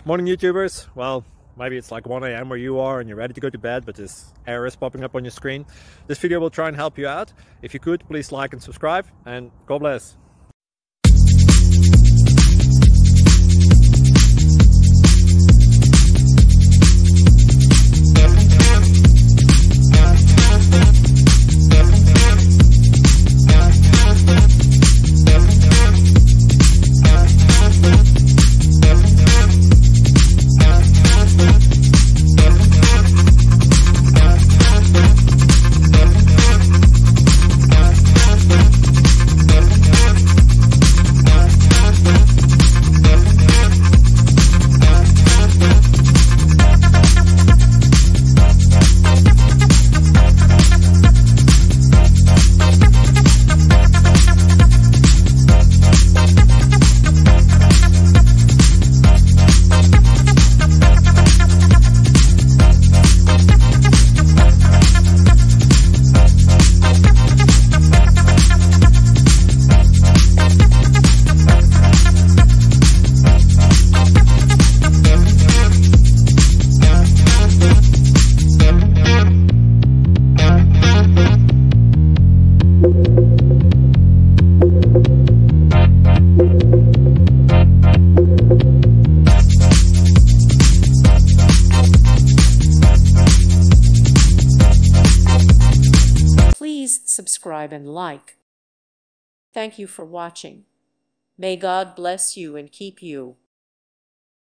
Morning YouTubers. Well, maybe it's like 1 a.m. where you are and you're ready to go to bed, but this error is popping up on your screen. This video will try and help you out. If you could, please like and subscribe, and God bless. Please subscribe and like. Thank you for watching. May God bless you and keep you.